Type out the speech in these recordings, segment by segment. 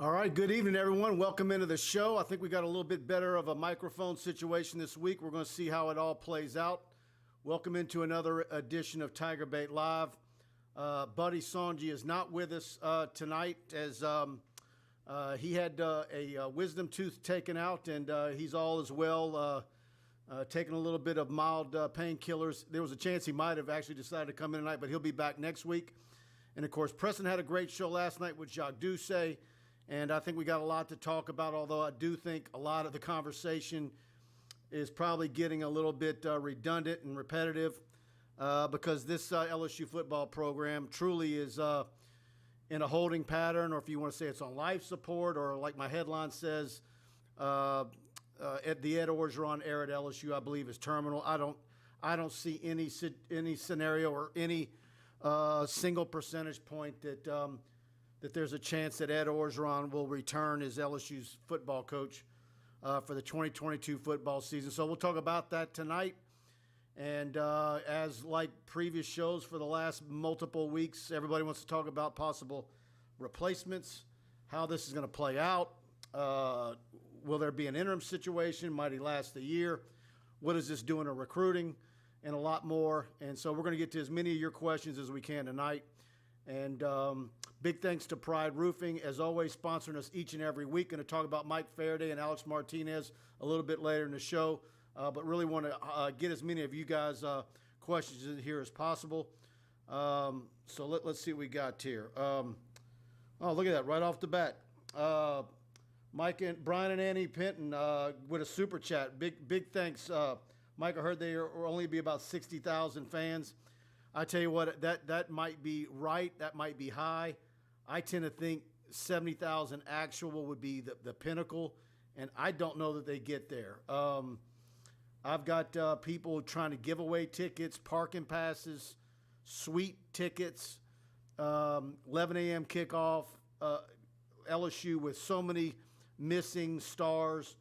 All right, good evening, everyone. Welcome into the show. I think we got a little bit better of a microphone situation this week. We're going to see how it all plays out. Welcome into another edition of TigerBait Live. Buddy Sanji is not with us tonight as he had a wisdom tooth taken out, and he's all as well, taking a little bit of mild painkillers. There was a chance he might have actually decided to come in tonight, but he'll be back next week. And, of course, Preston had a great show last night with Jacques Doucet. And I think we got a lot to talk about, although I do think a lot of the conversation is probably getting a little bit redundant and repetitive because this LSU football program truly is in a holding pattern, or if you want to say it's on life support, or like my headline says, at the Ed Orgeron era at LSU, I believe, is terminal. I don't see any scenario or any single percentage point that there's a chance that Ed Orgeron will return as LSU's football coach for the 2022 football season. So we'll talk about that tonight. And as like previous shows for the last multiple weeks, everybody wants to talk about possible replacements, how this is going to play out. Will there be an interim situation? Might he last a year? What is this doing to recruiting? And a lot more. And so we're going to get to as many of your questions as we can tonight. And big thanks to Pride Roofing, as always, sponsoring us each and every week. Going to talk about Mike Faraday and Alex Martinez a little bit later in the show, but really want to get as many of you guys questions in here as possible. So let's see what we got here. Oh, look at that, right off the bat. Mike and Brian and Annie Penton with a super chat. Big thanks. Mike, I heard there will only be about 60,000 fans. I tell you what, that might be right. That might be high. I tend to think 70,000 actual would be the pinnacle, and I don't know that they get there. I've got people trying to give away tickets, parking passes, suite tickets, 11 a.m. kickoff, LSU with so many missing stars.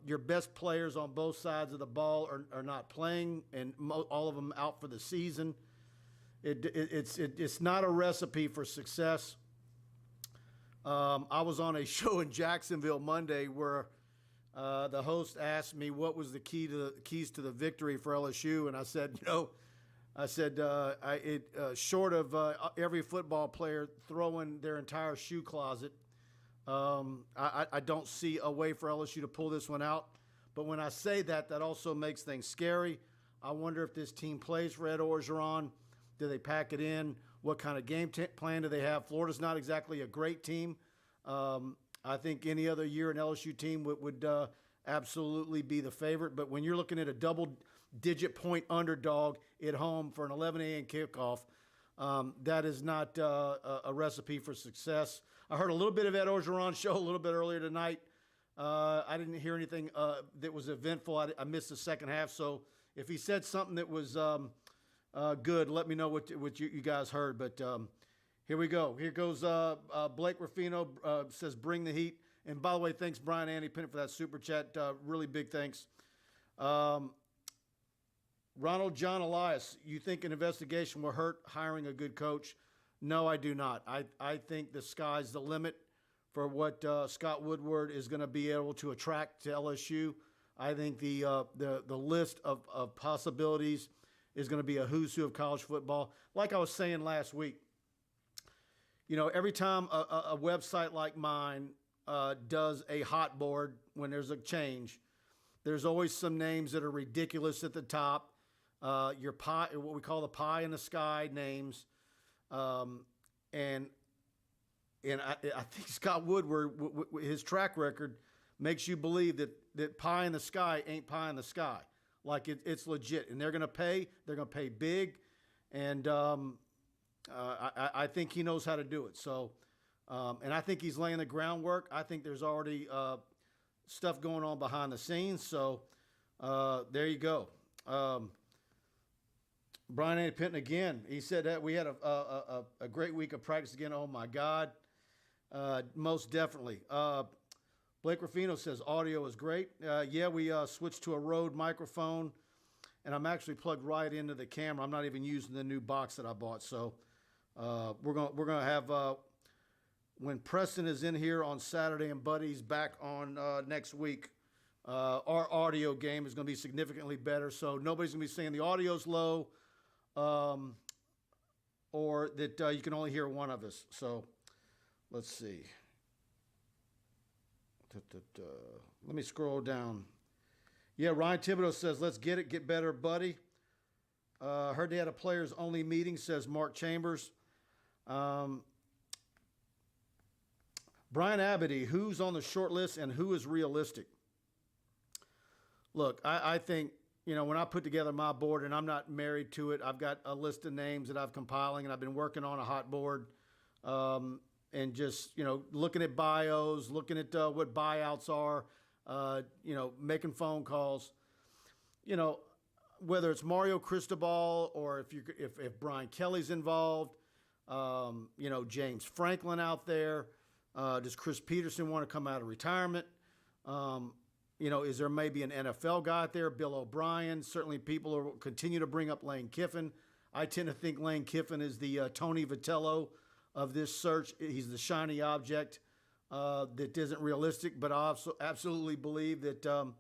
Your best players on both sides of the ball are not playing, and all of them out for the season. It's not a recipe for success. I was on a show in Jacksonville Monday where the host asked me what was the keys to the victory for LSU, and I said, short of every football player throwing their entire shoe closet. I don't see a way for LSU to pull this one out. But when I say that, that also makes things scary. I wonder if this team plays for Ed Orgeron. Do they pack it in? What kind of game plan do they have? Florida's not exactly a great team. I think any other year an LSU team would absolutely be the favorite. But when you're looking at a double-digit point underdog at home for an 11 a.m. kickoff, that is not a recipe for success. I heard a little bit of Ed Orgeron's show a little bit earlier tonight. I didn't hear anything that was eventful. I missed the second half. So if he said something that was good, let me know what you guys heard. But here we go. Here goes Blake Ruffino says, bring the heat. And by the way, thanks, Brian Andy Pennant, for that super chat. Really big thanks. Ronald John Elias, you think an investigation will hurt hiring a good coach? No, I do not. I think the sky's the limit for what Scott Woodward is going to be able to attract to LSU. I think the list of possibilities is going to be a who's who of college football. Like I was saying last week, every time a website like mine does a hot board when there's a change, there's always some names that are ridiculous at the top. Your pie, what we call the pie in the sky names, and I think Scott Woodward, his track record makes you believe that pie in the sky ain't pie in the sky, like it's legit, and they're going to pay big, and I think he knows how to do it. So, and I think he's laying the groundwork. I think there's already stuff going on behind the scenes. So there you go. Brian A. Penton again. He said that we had a great week of practice again. Oh my God, most definitely. Blake Ruffino says audio is great. Yeah, we switched to a Rode microphone, and I'm actually plugged right into the camera. I'm not even using the new box that I bought. So we're gonna have when Preston is in here on Saturday and Buddy's back on next week, our audio game is going to be significantly better. So nobody's going to be saying the audio's low, or that you can only hear one of us. So let's see. Let me scroll down. Yeah, Ryan Thibodeau says, let's get it, get better, buddy. Heard they had a players-only meeting, says Mark Chambers. Brian Abity, who's on the short list and who is realistic? Look, I think, when I put together my board, and I'm not married to it, I've got a list of names that I've compiling, and I've been working on a hot board, and just, looking at bios, looking at what buyouts are, making phone calls. Whether it's Mario Cristobal or if Brian Kelly's involved, James Franklin out there, does Chris Peterson want to come out of retirement? Is there maybe an NFL guy out there, Bill O'Brien? Certainly people will continue to bring up Lane Kiffin. I tend to think Lane Kiffin is the Tony Vitello of this search. He's the shiny object that isn't realistic, but I also absolutely believe that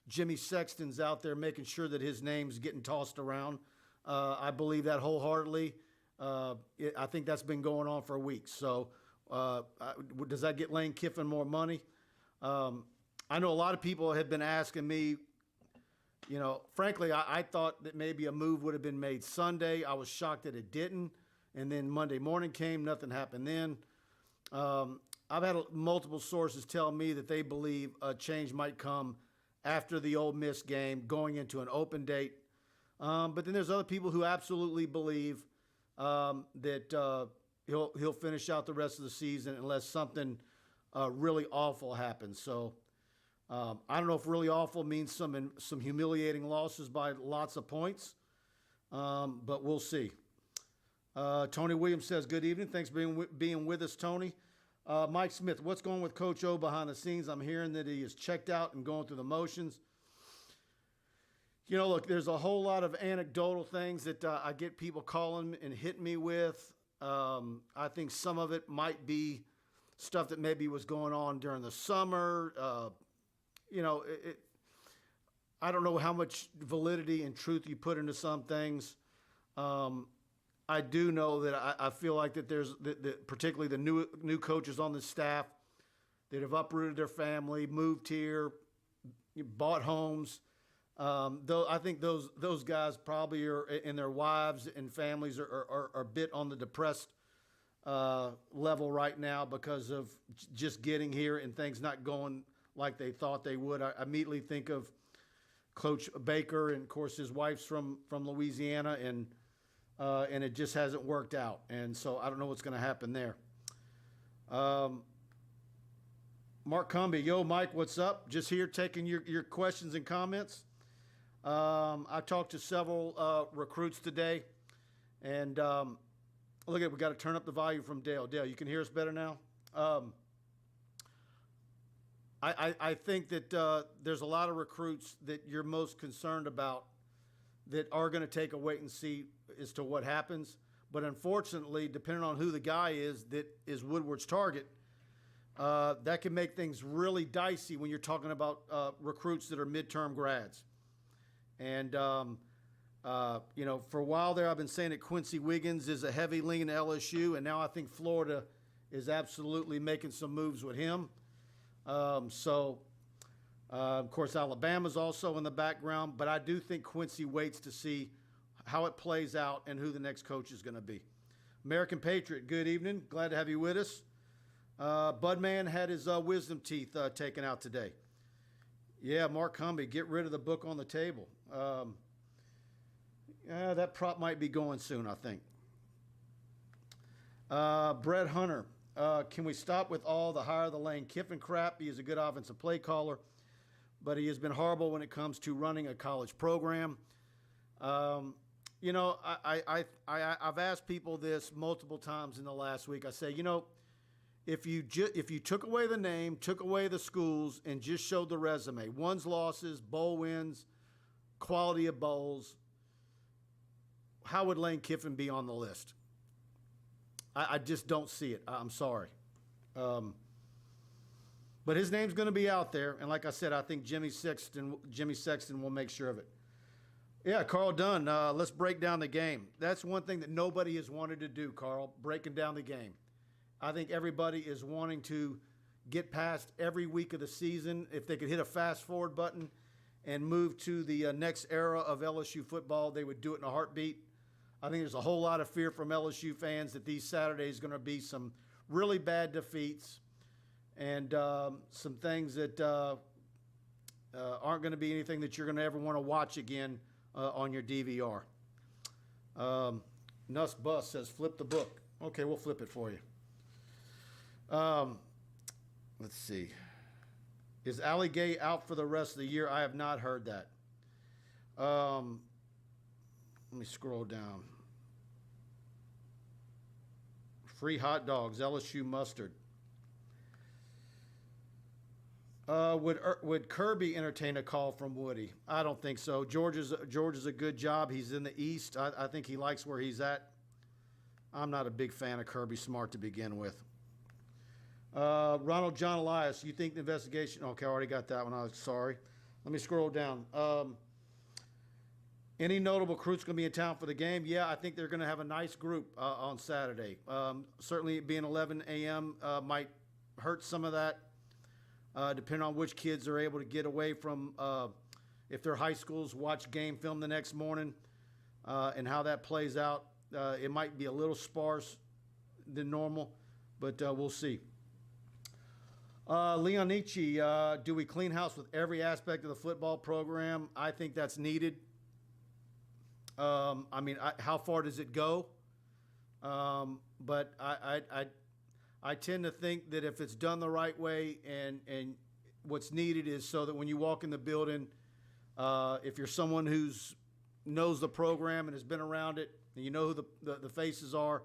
Jimmy Sexton's out there making sure that his name's getting tossed around. I believe that wholeheartedly. I think that's been going on for weeks. So does that get Lane Kiffin more money? I know a lot of people have been asking me, frankly, I thought that maybe a move would have been made Sunday. I was shocked that it didn't. And then Monday morning came, nothing happened then. I've had multiple sources tell me that they believe a change might come after the Ole Miss game, going into an open date. But then there's other people who absolutely believe that he'll finish out the rest of the season unless something really awful happens. So I don't know if really awful means some humiliating losses by lots of points, but we'll see. Tony Williams says, good evening. Thanks for being with us, Tony. Mike Smith, what's going with Coach O behind the scenes? I'm hearing that he is checked out and going through the motions. Look, there's a whole lot of anecdotal things that I get people calling and hitting me with. I think some of it might be stuff that maybe was going on during the summer. I don't know how much validity and truth you put into some things. I do know that I feel like that there's particularly the new coaches on the staff that have uprooted their family, moved here, bought homes. Though I think those guys probably are, and their wives and families are a bit on the depressed level right now because of just getting here and things not going like they thought they would. I immediately think of Coach Baker, and of course his wife's from Louisiana, and it just hasn't worked out. And so I don't know what's going to happen there. Mark Cumby, yo, Mike, what's up? Just here taking your questions and comments. I talked to several recruits today, and look at, we got to turn up the volume from Dale. Dale, you can hear us better now? I think that there's a lot of recruits that you're most concerned about that are going to take a wait and see as to what happens. But unfortunately, depending on who the guy is that is Woodward's target, that can make things really dicey when you're talking about recruits that are midterm grads. And, for a while there, I've been saying that Quincy Wiggins is a heavy lean to LSU, and now I think Florida is absolutely making some moves with him. Of course, Alabama's also in the background, but I do think Quincy waits to see how it plays out and who the next coach is going to be. American Patriot, good evening. Glad to have you with us. Budman had his wisdom teeth taken out today. Yeah, Mark Cumby, get rid of the book on the table. That prop might be going soon, I think. Brett Hunter, can we stop with all the hire the Lane Kiffin crap? He is a good offensive play caller, but he has been horrible when it comes to running a college program. I've asked people this multiple times in the last week. I say, if you took away the name, took away the schools, and just showed the resume, wins, losses, bowl wins, quality of bowls, how would Lane Kiffin be on the list? I just don't see it. I'm sorry. But his name's going to be out there, and like I said, I think Jimmy Sexton will make sure of it. Yeah, Carl Dunn, let's break down the game. That's one thing that nobody has wanted to do, Carl, breaking down the game. I think everybody is wanting to get past every week of the season. If they could hit a fast-forward button and move to the next era of LSU football, they would do it in a heartbeat. I think there's a whole lot of fear from LSU fans that these Saturdays are going to be some really bad defeats and some things that aren't going to be anything that you're going to ever want to watch again on your DVR. Nuss Bus says, flip the book. Okay, we'll flip it for you. Let's see. Is Ali Gay out for the rest of the year? I have not heard that. Let me scroll down. Free hot dogs, LSU mustard. Would Kirby entertain a call from Woody? I don't think so. George is a good job. He's in the East. I think he likes where he's at. I'm not a big fan of Kirby Smart to begin with. Ronald John Elias, you think the investigation? Okay, I already got that one. I'm sorry. Let me scroll down. Any notable recruits going to be in town for the game? Yeah, I think they're going to have a nice group on Saturday. Certainly, it being 11 a.m. Might hurt some of that. Depending on which kids are able to get away from, if they're high schools, watch game film the next morning, and how that plays out. It might be a little sparse than normal, but we'll see. Leon Nietzsche, do we clean house with every aspect of the football program? I think that's needed. How far does it go? But I tend to think that if it's done the right way and what's needed is so that when you walk in the building, if you're someone who's knows the program and has been around it and you know who the faces are,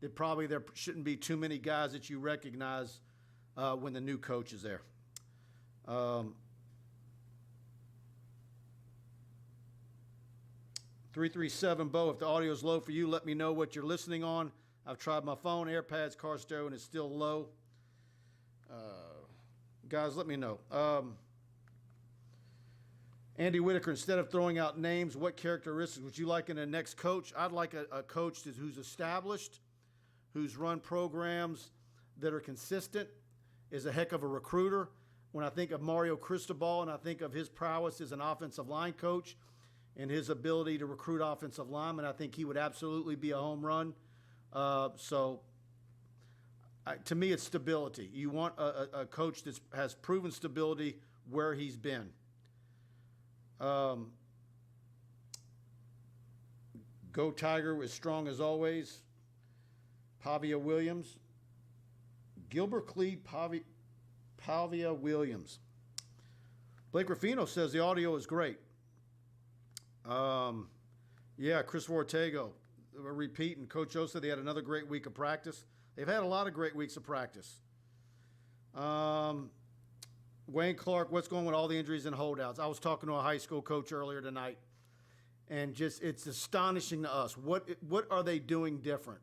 that probably there shouldn't be too many guys that you recognize when the new coach is there. 337 Bo, if the audio is low for you, let me know what you're listening on. I've tried my phone, AirPads, car stereo, and it's still low. Guys, let me know. Andy Whitaker, instead of throwing out names, what characteristics would you like in the next coach? I'd like a coach who's established, who's run programs that are consistent, is a heck of a recruiter. When I think of Mario Cristobal and I think of his prowess as an offensive line coach and his ability to recruit offensive linemen, I think he would absolutely be a home run. To me, it's stability. You want a coach that has proven stability where he's been. Go Tiger is strong as always. Pavia Williams. Gilbert Cleed, Pavia Williams. Blake Ruffino says the audio is great. Chris Ortego. We're repeating. Coach O said they had another great week of practice. They've had a lot of great weeks of practice. Wayne Clark, what's going on with all the injuries and holdouts? I was talking to a high school coach earlier tonight, and just it's astonishing to us. What are they doing different?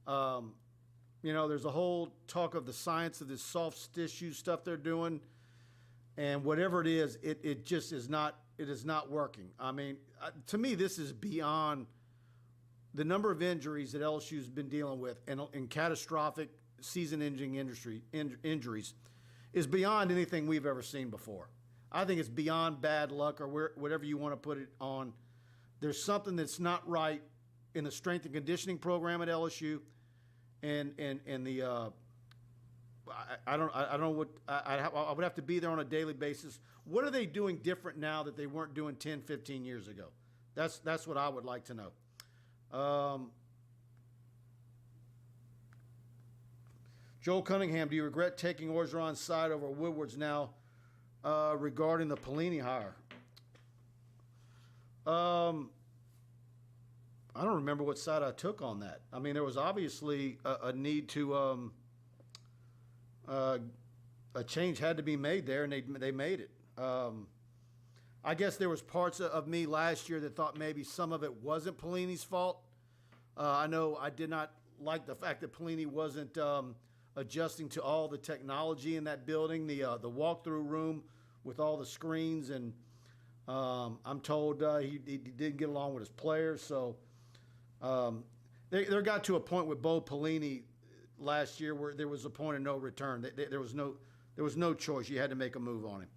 There's a whole talk of the science of this soft tissue stuff they're doing, and whatever it is, it just is not. It is not working. I mean, to me, this is beyond the number of injuries that LSU's been dealing with, and catastrophic season-ending injuries is beyond anything we've ever seen before. I think it's beyond bad luck or whatever you want to put it on. There's something that's not right in the strength and conditioning program at LSU, and the I don't know what I would have to be there on a daily basis. What are they doing different now that they weren't doing 10, 15 years ago? That's what I would like to know. Joel Cunningham, do you regret taking Orgeron's side over Woodward's now regarding the Pelini hire? I don't remember what side I took on that. I mean, there was obviously a need to a change had to be made there, and they made it. I guess there was parts of me last year that thought maybe some of it wasn't Pelini's fault. I know I did not like the fact that Pelini wasn't adjusting to all the technology in that building, the walkthrough room with all the screens, and I'm told he didn't get along with his players. So they got to a point with Bo Pelini last year where there was a point of no return. There was no choice. You had to make a move on him.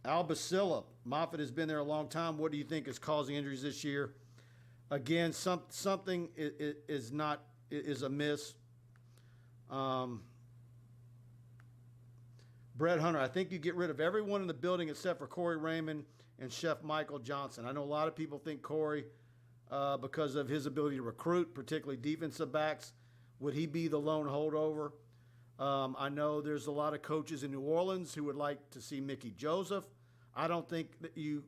Albacilla, Moffitt has been there a long time. What do you think is causing injuries this year? Again, something is amiss. Brett Hunter, I think you get rid of everyone in the building except for Corey Raymond and Chef Michael Johnson. I know a lot of people think Corey, because of his ability to recruit, particularly defensive backs, would he be the lone holdover? I know there's a lot of coaches in New Orleans who would like to see Mickey Joseph. I don't think you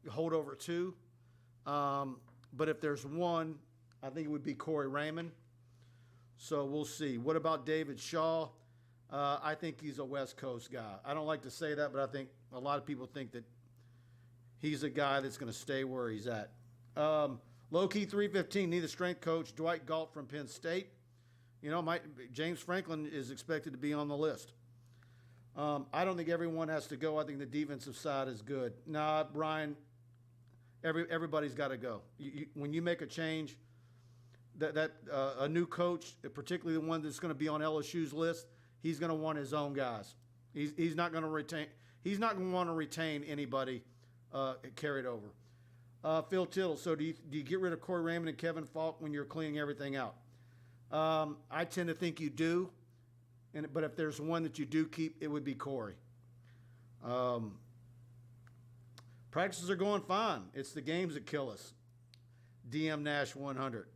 hold over two. But if there's one, I think it would be Corey Raymond. So we'll see. What about David Shaw? I think he's a West Coast guy. I don't like to say that, but I think a lot of people think that he's a guy that's going to stay where he's at. Low-key 315, need a strength coach. Dwight Galt from Penn State. You know, James Franklin is expected to be on the list. I don't think everyone has to go. I think the defensive side is good. Nah, Brian, everybody's got to go. When you make a change, a new coach, particularly the one that's going to be on LSU's list, he's going to want his own guys. He's not going to retain. He's not going to want to retain anybody carried over. Phil Tittle. So do you get rid of Corey Raymond and Kevin Falk when you're cleaning everything out? I tend to think you do, but if there's one that you do keep, it would be Corey. Practices are going fine. It's the games that kill us. DM Nash 100.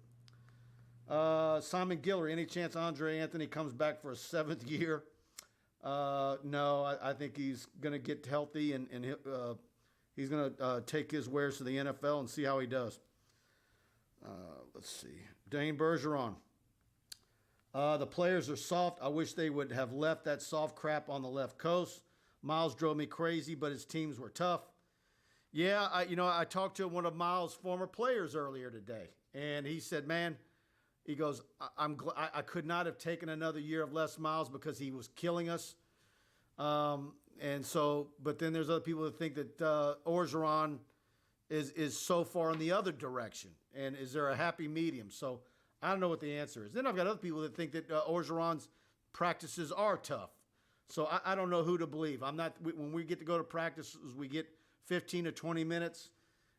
Simon Guillory, any chance Andre Anthony comes back for a 7th year? No, I think he's going to get healthy and he's going to take his wares to the NFL and see how he does. Let's see. Dane Bergeron. The players are soft. I wish they would have left that soft crap on the left coast. Miles drove me crazy, but his teams were tough. Yeah, I talked to one of Miles' former players earlier today, and he said, man, he goes, I could not have taken another year of Les Miles because he was killing us. And so, but then there's other people that think that Orgeron is so far in the other direction. And is there a happy medium? So I don't know what the answer is. Then I've got other people that think that Orgeron's practices are tough. So I don't know who to believe. When we get to go to practices, we get 15 to 20 minutes,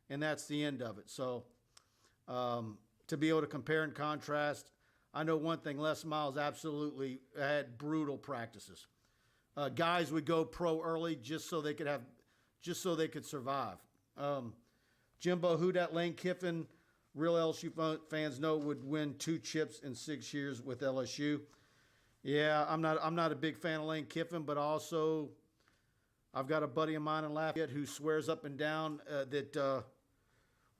and that's the end of it. So to be able to compare and contrast, I know one thing, Les Miles absolutely had brutal practices. Guys would go pro early just so they could survive. Jimbo, who that Lane Kiffin, real LSU fans know, would win 2 chips in 6 years with LSU. Yeah, I'm not a big fan of Lane Kiffin, but also I've got a buddy of mine in Lafayette who swears up and down that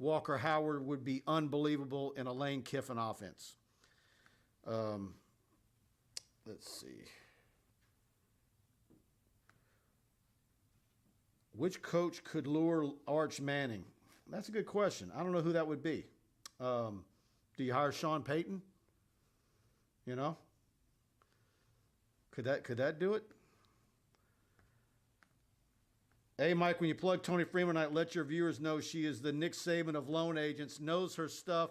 Walker Howard would be unbelievable in a Lane Kiffin offense. Let's see. Which coach could lure Arch Manning? That's a good question. I don't know who that would be. Do you hire Sean Payton? You know? Could that do it? Hey, Mike, when you plug Tony Freeman, I let your viewers know she is the Nick Saban of loan agents, knows her stuff,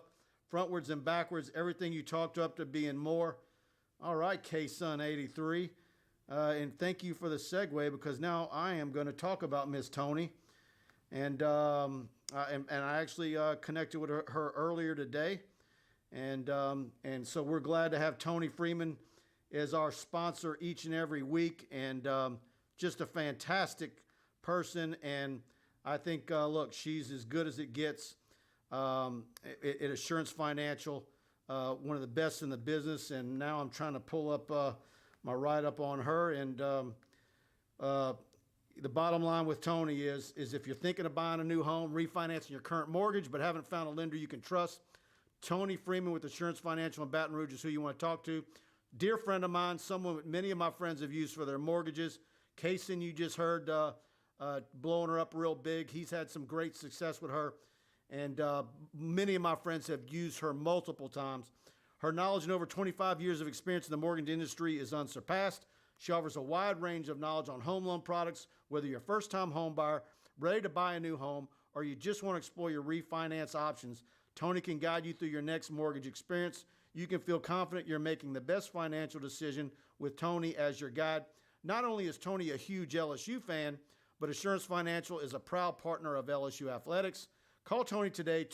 frontwards and backwards, everything you talked up to be and more. All right, K-Sun83. And thank you for the segue, because now I am going to talk about Miss Tony. And I actually connected with her earlier today. And so we're glad to have Tony Freeman as our sponsor each and every week. And just a fantastic person. And I think, look, she's as good as it gets at Assurance Financial, one of the best in the business. And now I'm trying to pull up my write-up on her. And the bottom line with Tony is if you're thinking of buying a new home, refinancing your current mortgage, but haven't found a lender you can trust, Tony Freeman with Assurance Financial in Baton Rouge is who you want to talk to. Dear friend of mine, someone that many of my friends have used for their mortgages. Kaysen, you just heard blowing her up real big. He's had some great success with her. and many of my friends have used her multiple times. Her knowledge and over 25 years of experience in the mortgage industry is unsurpassed. She offers a wide range of knowledge on home loan products, whether you're a first-time home buyer, ready to buy a new home, or you just want to explore your refinance options. Tony can guide you through your next mortgage experience. You can feel confident you're making the best financial decision with Tony as your guide. Not only is Tony a huge LSU fan, but Assurance Financial is a proud partner of LSU Athletics. Call Tony today,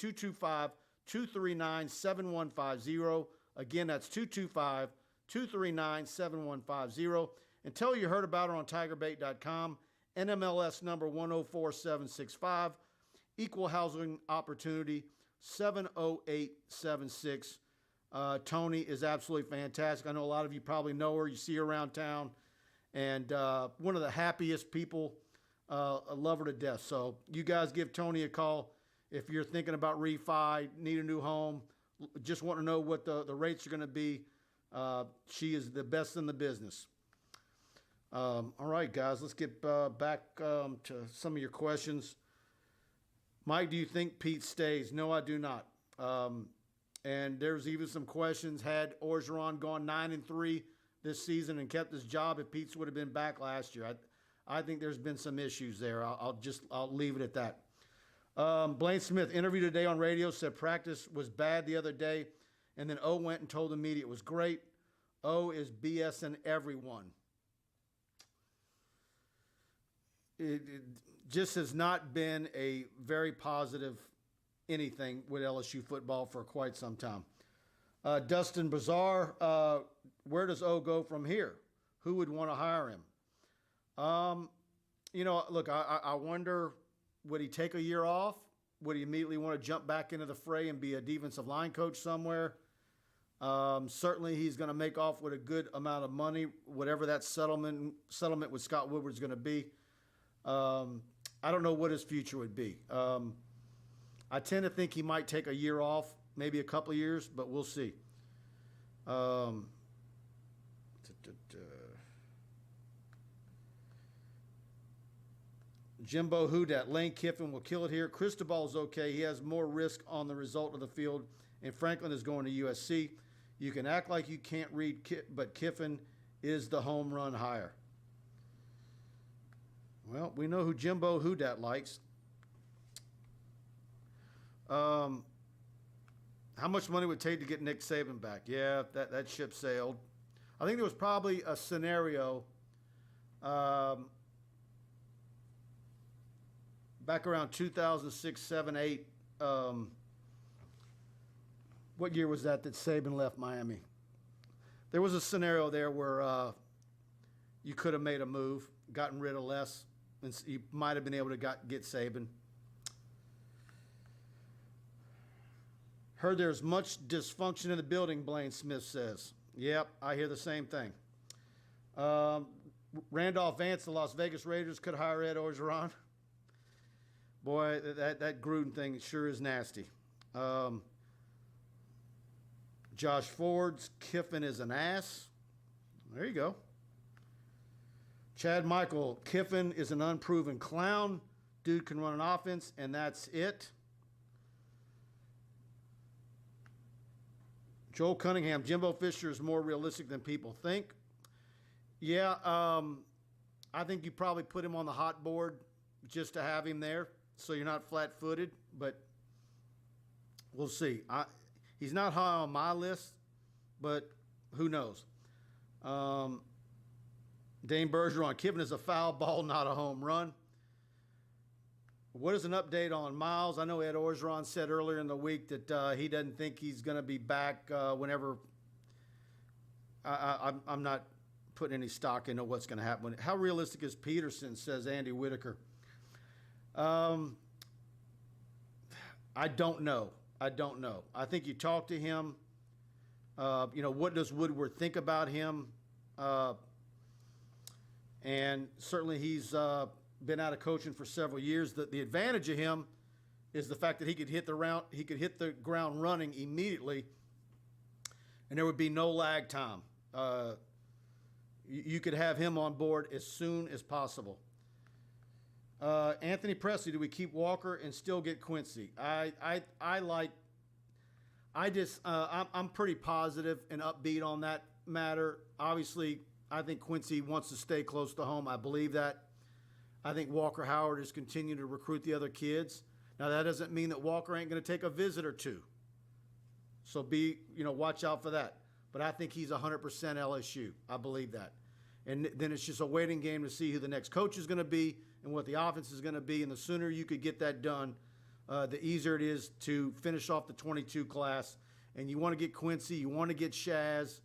225-239-7150. Again, that's 225-239-7150. And tell her you heard about her on TigerBait.com. NMLS number 104765. Equal housing opportunity 70876. Tony is absolutely fantastic. I know a lot of you probably know her. You see her around town. And one of the happiest people. I love her to death. So you guys give Tony a call if you're thinking about refi, need a new home, just want to know what the rates are going to be. She is the best in the business. All right, guys, let's get back to some of your questions. Mike, do you think Pete stays? No, I do not. And there's even some questions. Had Orgeron gone 9-3 this season and kept his job if Pete would have been back last year? I think there's been some issues there. I'll leave it at that. Blaine Smith, interview today on radio, said practice was bad the other day, and then O went and told the media it was great. O is BSing everyone. It just has not been a very positive anything with LSU football for quite some time. Dustin Bazar, where does O go from here? Who would want to hire him? Look, I wonder, would he take a year off? Would he immediately want to jump back into the fray and be a defensive line coach somewhere? Certainly he's going to make off with a good amount of money, whatever that settlement with Scott Woodward is going to be. I don't know what his future would be. I tend to think he might take a year off, maybe a couple of years, but we'll see. Jimbo Houdat, Lane Kiffin will kill it here. Cristobal's okay. He has more risk on the result of the field, and Franklin is going to USC. You can act like you can't read, but Kiffin is the home run hire. Well, we know who Jimbo Houdat likes. How much money would it take to get Nick Saban back? Yeah, that ship sailed. I think there was probably a scenario back around 2006, 7, 8. What year was that Saban left Miami? There was a scenario there where you could have made a move, gotten rid of Les, and you might have been able to get Saban. Heard there's much dysfunction in the building, Blaine Smith says. Yep, I hear the same thing. Randolph Vance, the Las Vegas Raiders could hire Ed Orgeron. Boy, that Gruden thing sure is nasty. Josh Ford's Kiffin is an ass. There you go. Chad Michael, Kiffin is an unproven clown. Dude can run an offense, and that's it. Joel Cunningham, Jimbo Fisher is more realistic than people think. Yeah, I think you probably put him on the hot board just to have him there so you're not flat-footed, but we'll see. He's not high on my list, but who knows? Dane Bergeron, Kiffin is a foul ball, not a home run. What is an update on Miles? I know Ed Orgeron said earlier in the week that he doesn't think he's going to be back whenever. I'm not putting any stock into what's going to happen. How realistic is Peterson, says Andy Whitaker. I don't know. I think you talk to him. What does Woodward think about him? And certainly he's been out of coaching for several years. The advantage of him is the fact that he could hit the ground running immediately, and there would be no lag time. You could have him on board as soon as possible. Anthony Presley, do we keep Walker and still get Quincy? I'm pretty positive and upbeat on that matter. Obviously, I think Quincy wants to stay close to home. I believe that. I think Walker Howard is continuing to recruit the other kids. Now, that doesn't mean that Walker ain't going to take a visit or two. So watch out for that. But I think he's 100% LSU. I believe that. And then it's just a waiting game to see who the next coach is going to be and what the offense is going to be. And the sooner you could get that done, the easier it is to finish off the 22 class. And you want to get Quincy, you want to get Shaz,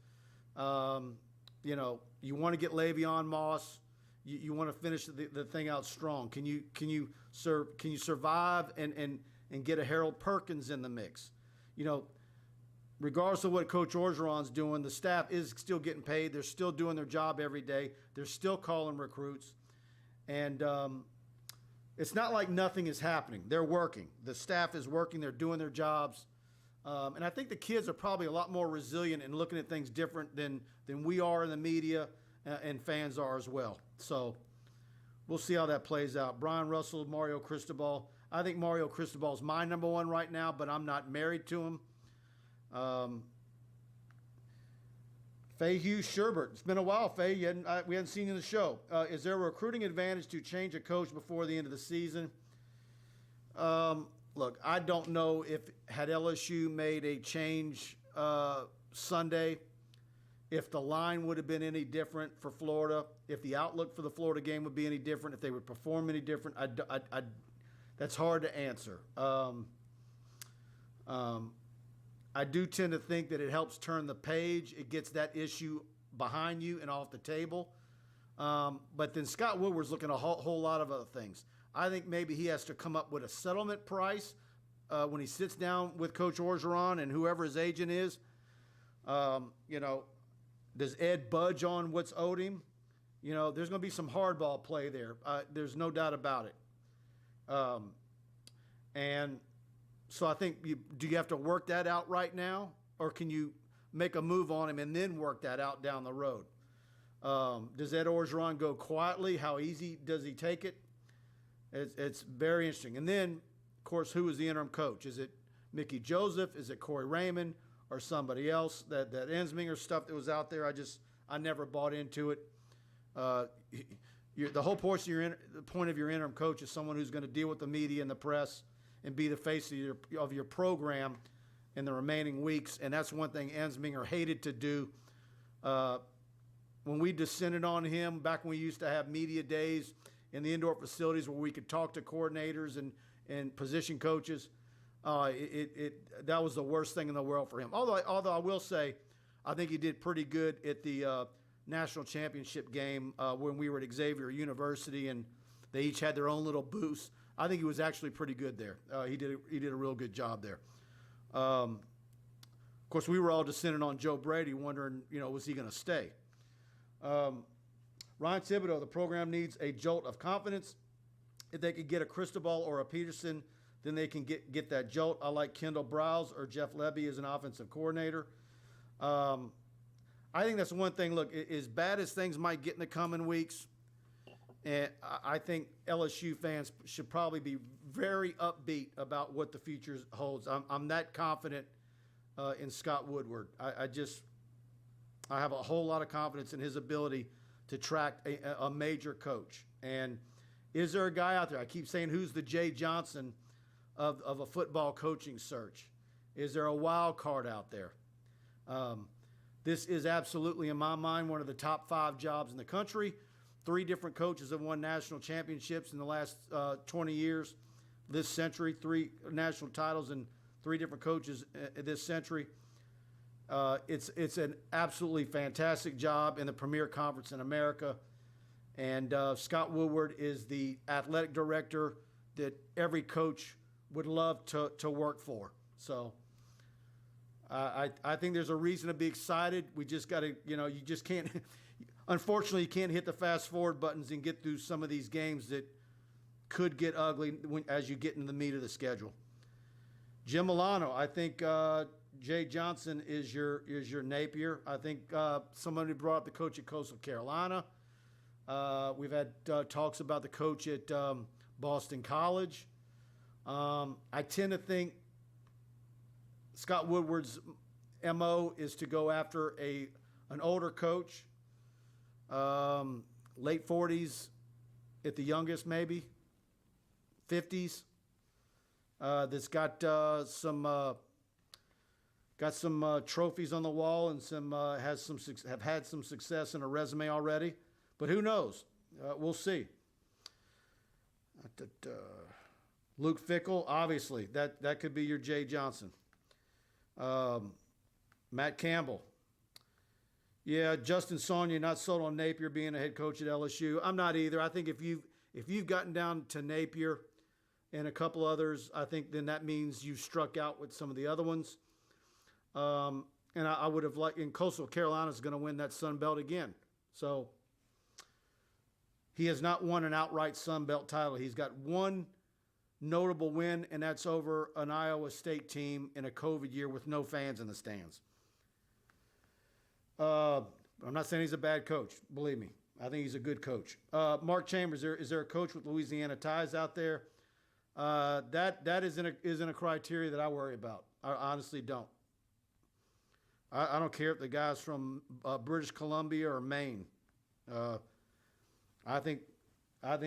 you want to get Le'Veon Moss. You want to finish the thing out strong. Can you survive and get a Harold Perkins in the mix? Regardless of what Coach Orgeron's doing, the staff is still getting paid. They're still doing their job every day. They're still calling recruits. And it's not like nothing is happening. They're working. The staff is working. They're doing their jobs. And I think the kids are probably a lot more resilient and looking at things different than we are in the media and fans are as well. So we'll see how that plays out. Brian Russell, Mario Cristobal. I think Mario Cristobal is my number one right now, but I'm not married to him. Faye Hughes Sherbert. It's been a while, Faye. We hadn't seen you in the show. Is there a recruiting advantage to change a coach before the end of the season? Look, I don't know if had LSU made a change Sunday, if the line would have been any different for Florida, if the outlook for the Florida game would be any different, if they would perform any different. That's hard to answer. I do tend to think that it helps turn the page. It gets that issue behind you and off the table. But then Scott Woodward's looking at a whole lot of other things. I think maybe he has to come up with a settlement price when he sits down with Coach Orgeron and whoever his agent is. Does Ed budge on what's owed him? There's going to be some hardball play there. There's no doubt about it. And so I think do you have to work that out right now, or can you make a move on him and then work that out down the road? Does Ed Orgeron go quietly? How easy does he take it? It's very interesting. And then, of course, who is the interim coach? Is it Mickey Joseph? Is it Corey Raymond or somebody else? That Ensminger stuff that was out there, I never bought into it. The whole point of your interim coach is someone who's going to deal with the media and the press and be the face of your program in the remaining weeks. And that's one thing Ensminger hated to do. When we descended on him, back when we used to have media days in the indoor facilities where we could talk to coordinators and position coaches, that was the worst thing in the world for him. Although I will say, I think he did pretty good at the national championship game when we were at Xavier University, and they each had their own little booths. I think he was actually pretty good there. He did a real good job there. Of course, we were all descending on Joe Brady, wondering, was he going to stay? Ryan Thibodeau, the program needs a jolt of confidence. If they could get a Cristobal or a Peterson, then they can get that jolt. I like Kendall Browse or Jeff Lebby as an offensive coordinator. I think that's one thing. Look, as bad as things might get in the coming weeks, and I think LSU fans should probably be very upbeat about what the future holds. I'm that confident in Scott Woodward. I have a whole lot of confidence in his ability to track a major coach. And is there a guy out there? I keep saying, who's the Jay Johnson of a football coaching search? Is there a wild card out there? This is absolutely, in my mind, one of the top 5 jobs in the country. 3 different coaches have won national championships in the last 20 years. This century, 3 national titles and 3 different coaches this century. It's an absolutely fantastic job in the premier conference in America. And Scott Woodward is the athletic director that every coach would love to work for. So I think there's a reason to be excited. We just got to, you just can't, unfortunately, you can't hit the fast forward buttons and get through some of these games that could get ugly as you get into the meat of the schedule. Jim Milano, I think Jay Johnson is your Napier. I think somebody brought up the coach at Coastal Carolina. We've had talks about the coach at Boston College. I tend to think Scott Woodward's MO is to go after an older coach, late 40s at the youngest, maybe 50s, that's got some trophies on the wall and have had some success in a resume already. But who knows? We'll see. Luke Fickell, obviously, that could be your Jay Johnson. Matt Campbell. Yeah, Justin Sonia, not sold on Napier being a head coach at LSU. I'm not either. I think if you've gotten down to Napier and a couple others, I think then that means you struck out with some of the other ones. And I would have liked, and Coastal Carolina is going to win that Sun Belt again. So he has not won an outright Sun Belt title. He's got one notable win, and that's over an Iowa State team in a COVID year with no fans in the stands. I'm not saying he's a bad coach. Believe me, I think he's a good coach. Mark Chambers, is there a coach with Louisiana ties out there? That isn't a criteria that I worry about. I honestly don't. I don't care if the guy's from British Columbia or Maine. I think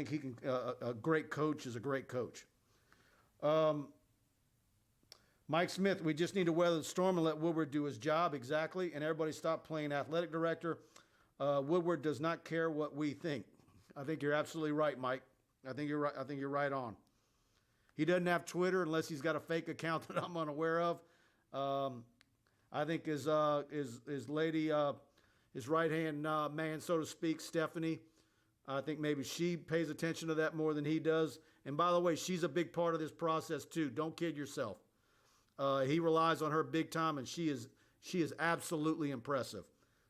he can. A great coach is a great coach. Mike Smith, we just need to weather the storm and let Woodward do his job. Exactly. And everybody stop playing athletic director. Woodward does not care what we think. I think you're absolutely right, Mike. I think you're right. I think you're right on. He doesn't have Twitter unless he's got a fake account that I'm unaware of. I think his lady, his right-hand man, so to speak, Stephanie, I think maybe she pays attention to that more than he does. And by the way, she's a big part of this process too. Don't kid yourself. He relies on her big time, and she is absolutely impressive.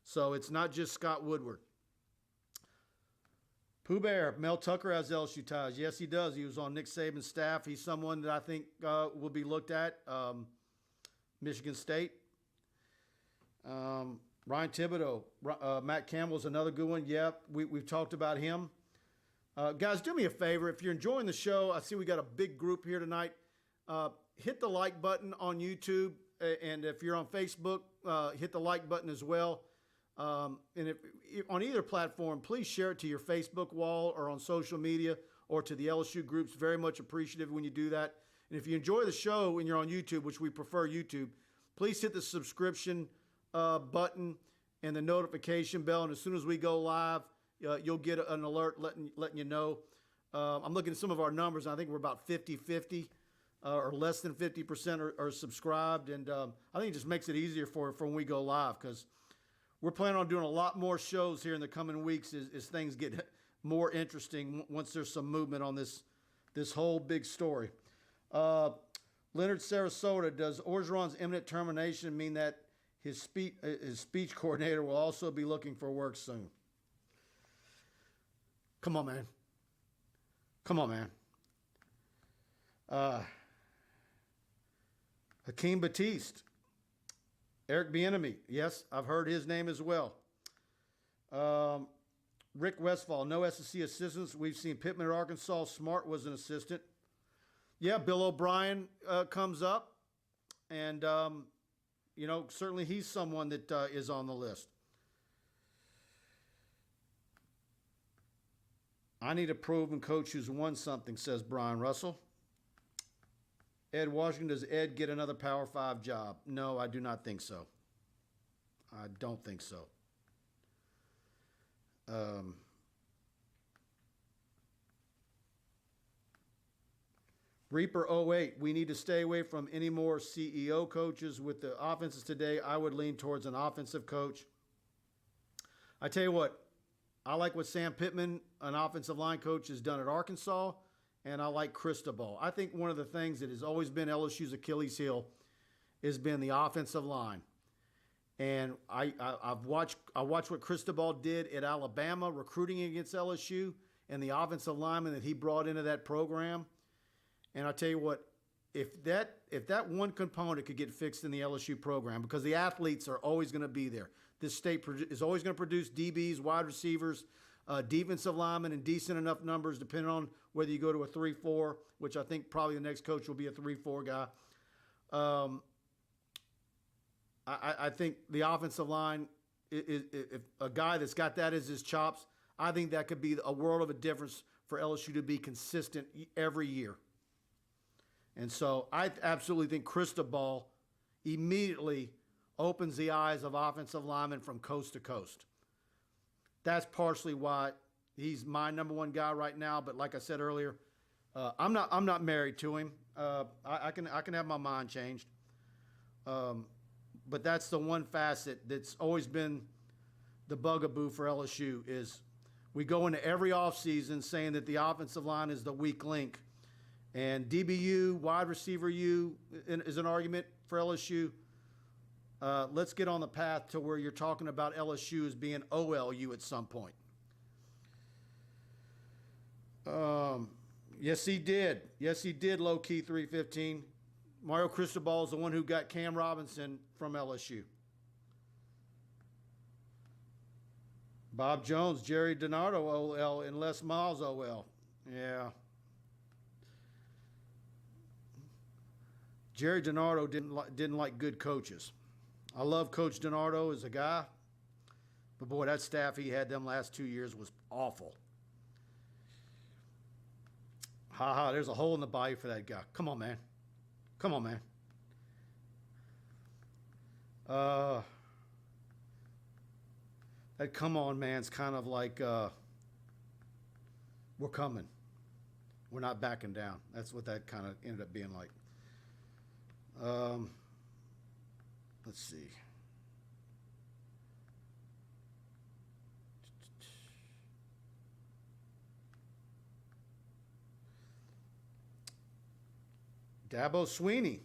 So it's not just Scott Woodward. Pooh Bear, Mel Tucker has LSU ties. Yes, he does. He was on Nick Saban's staff. He's someone that I think will be looked at. Michigan State. Ryan Thibodeau. Matt Campbell's another good one. Yep, we've talked about him. Guys, do me a favor. If you're enjoying the show, I see we got a big group here tonight. Hit the like button on YouTube, and if you're on Facebook, hit the like button as well. And if on either platform, please share it to your Facebook wall or on social media or to the LSU groups. Very much appreciative when you do that. And if you enjoy the show and you're on YouTube, which we prefer YouTube, please hit the subscription button and the notification bell. And as soon as we go live, you'll get an alert letting you know. I'm looking at some of our numbers, and I think we're about 50-50. Or less than 50% are subscribed, and I think it just makes it easier for when we go live, because we're planning on doing a lot more shows here in the coming weeks as things get more interesting once there's some movement on this whole big story. Leonard Sarasota, does Orgeron's imminent termination mean that his speech coordinator will also be looking for work soon? Come on, man. Come on, man. Hakeem Batiste, Eric Bieniemy. Yes, I've heard his name as well. Rick Westfall, no SEC assistants. We've seen Pittman at Arkansas. Smart was an assistant. Yeah, Bill O'Brien comes up, and certainly he's someone that is on the list. I need a proven coach who's won something, says Brian Russell. Ed Washington, does Ed get another Power 5 job? No, I do not think so. I don't think so. Reaper 08, we need to stay away from any more CEO coaches. With the offenses today, I would lean towards an offensive coach. I tell you what, I like what Sam Pittman, an offensive line coach, has done at Arkansas. And I like Cristobal. I think one of the things that has always been LSU's Achilles heel has been the offensive line. And I watched what Cristobal did at Alabama recruiting against LSU and the offensive lineman that he brought into that program. And I tell you what, if that one component could get fixed in the LSU program, because the athletes are always going to be there. This state is always going to produce DBs, wide receivers, defensive linemen in decent enough numbers, depending on whether you go to a 3-4, which I think probably the next coach will be a 3-4 guy. I think the offensive line, if a guy that's got that as his chops, I think that could be a world of a difference for LSU to be consistent every year. And so I absolutely think Cristobal immediately opens the eyes of offensive linemen from coast to coast. That's partially why he's my number one guy right now. But like I said earlier, I'm not married to him. I can have my mind changed. But that's the one facet that's always been the bugaboo for LSU is we go into every offseason saying that the offensive line is the weak link. And DBU, wide receiver U is an argument for LSU. Let's get on the path to where you're talking about LSU as being OLU at some point. Yes, he did. Yes, he did, low-key 315. Mario Cristobal is the one who got Cam Robinson from LSU. Bob Jones, Jerry DiNardo OL, and Les Miles OL. Yeah. Jerry DiNardo didn't like good coaches. I love Coach DiNardo as a guy, but boy, that staff he had them last 2 years was awful. There's a hole in the bayou for that guy. Come on, man. Come on, man. That come on, man's kind of like, we're coming. We're not backing down. That's what that kind of ended up being like. Let's see. Dabo Sweeney.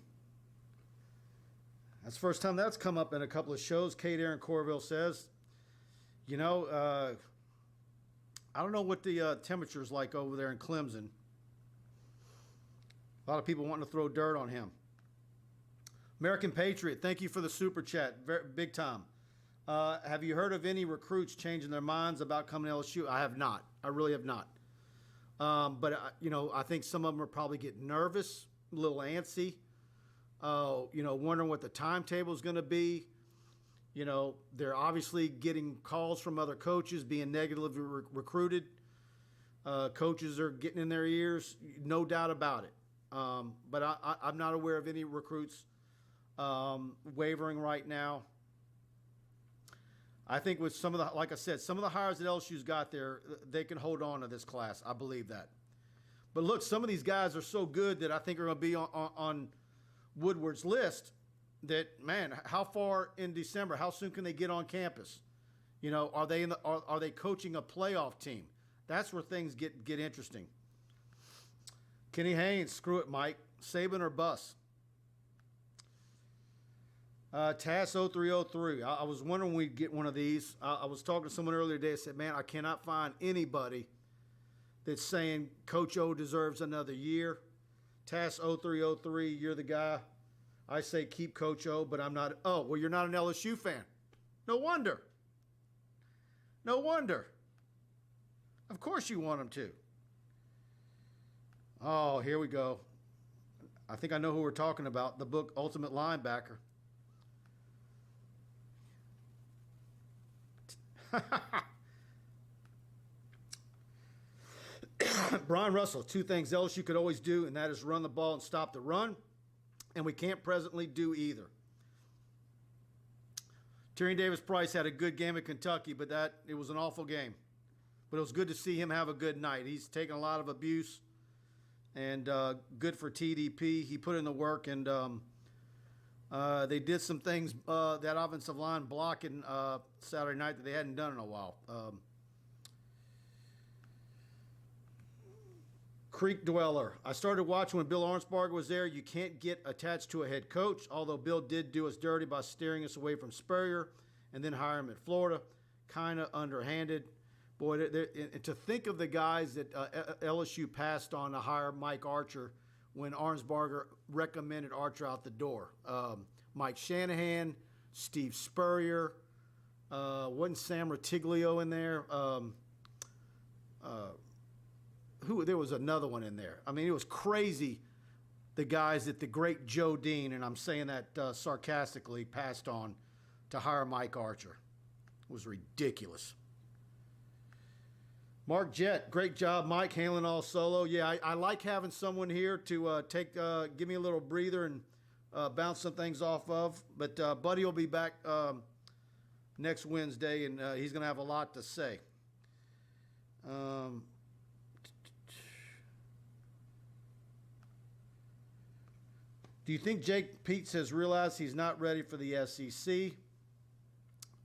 That's the first time that's come up in a couple of shows. Kate Aaron Corville says, you know, I don't know what the temperature's like over there in Clemson. A lot of people wanting to throw dirt on him. American Patriot, thank you for the super chat. Big time. Have you heard of any recruits changing their minds about coming to LSU? I have not. I really have not. But, you know, I think some of them are probably getting nervous, a little antsy, you know, wondering what the timetable is going to be. You know, they're obviously getting calls from other coaches being negatively recruited. Coaches are getting in their ears, no doubt about it. But I'm not aware of any recruits wavering right now. I think with some of the, like I said, some of the hires that LSU's got there, they can hold on to this class. I believe that. But look, some of these guys are so good that I think are going to be on Woodward's list that, man, how far in December, how soon can they get on campus? You know, are they are they coaching a playoff team? That's where things get interesting. Kenny Haynes, screw it, Mike. Saban or bust? TAS 0303. I was wondering we'd get one of these. I was talking to someone earlier today. I said, man, I cannot find anybody that's saying Coach O deserves another year. TAS 0303, you're the guy. I say keep Coach O, but I'm not. Oh, well, you're not an LSU fan. No wonder. No wonder. Of course you want him to. Oh, here we go. I think I know who we're talking about. The book Ultimate Linebacker. Brian Russell, two things LSU could always do, and that is run the ball and stop the run, and we can't presently do either. Tyrion Davis-Price had a good game at Kentucky, but it was an awful game. But it was good to see him have a good night. He's taken a lot of abuse, and good for TDP. He put in the work, and they did some things, that offensive line blocking Saturday night that they hadn't done in a while. Creek Dweller. I started watching when Bill Arnsparger was there. You can't get attached to a head coach, although Bill did do us dirty by steering us away from Spurrier and then hire him at Florida. Kind of underhanded. Boy, to think of the guys that LSU passed on to hire Mike Archer when Arnsparger recommended Archer out the door. Mike Shanahan, Steve Spurrier, wasn't Sam Ratiglio in there? There was another one in there. I mean, it was crazy. The guys that the great Joe Dean, and I'm saying that sarcastically, passed on to hire Mike Archer. It was ridiculous. Mark Jett, great job, Mike, handling all solo. Yeah, I like having someone here to give me a little breather and bounce some things off of. But Buddy will be back next Wednesday, and he's going to have a lot to say. Do you think Jake Peets has realized he's not ready for the SEC?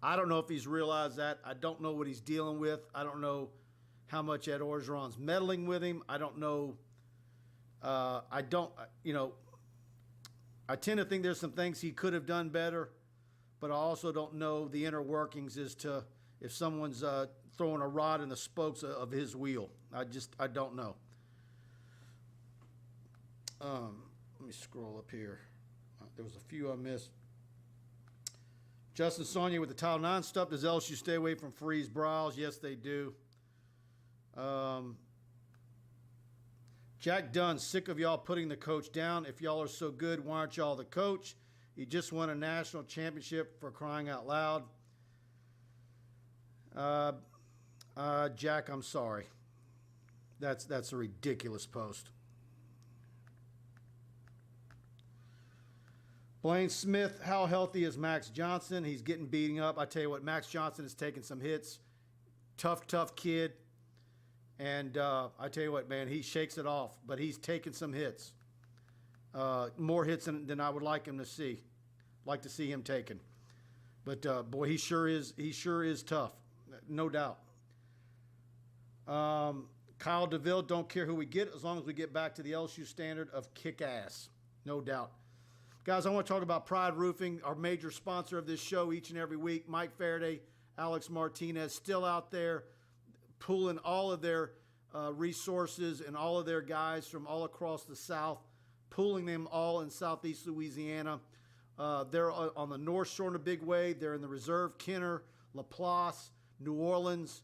I don't know if he's realized that. I don't know what he's dealing with. I don't know how much Ed Orgeron's meddling with him. I don't know. I tend to think there's some things he could have done better, but I also don't know the inner workings as to if someone's throwing a rod in the spokes of his wheel. I don't know. Let me scroll up here. There was a few I missed. Justin Sonia with the Title IX stuff. Does LSU stay away from freeze brawls? Yes, they do. Jack Dunn, sick of y'all putting the coach down. If y'all are so good, why aren't y'all the coach? He just won a national championship, for crying out loud. Jack, I'm sorry. That's a ridiculous post. Blaine Smith, how healthy is Max Johnson? He's getting beating up. I tell you what, Max Johnson is taking some hits. Tough kid. And I tell you what, man, he shakes it off, but he's taking some hits. More hits than I would like him to see. Like to see him taken. But boy, he sure is tough. No doubt. Kyle DeVille, don't care who we get as long as we get back to the LSU standard of kick ass. No doubt. Guys, I want to talk about Pride Roofing, our major sponsor of this show each and every week. Mike Faraday, Alex Martinez, still out there pulling all of their resources and all of their guys from all across the South, pulling them all in Southeast Louisiana. They're on the North Shore in a big way. They're in the Reserve, Kenner, LaPlace, New Orleans,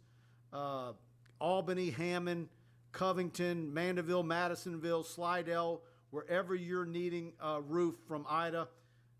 Albany, Hammond, Covington, Mandeville, Madisonville, Slidell, wherever you're needing a roof from Ida.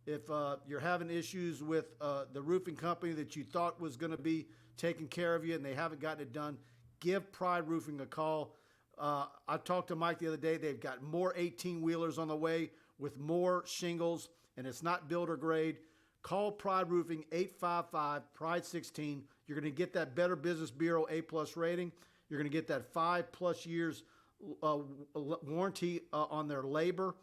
If you're having issues with the roofing company that you thought was going to be taking care of you and they haven't gotten it done, give Pride Roofing a call. I talked to Mike the other day. They've got more 18-wheelers on the way with more shingles, and it's not builder grade. Call Pride Roofing, 855-PRIDE-16. You're going to get that Better Business Bureau A+ rating. You're going to get that 5+ years warranty on their labor,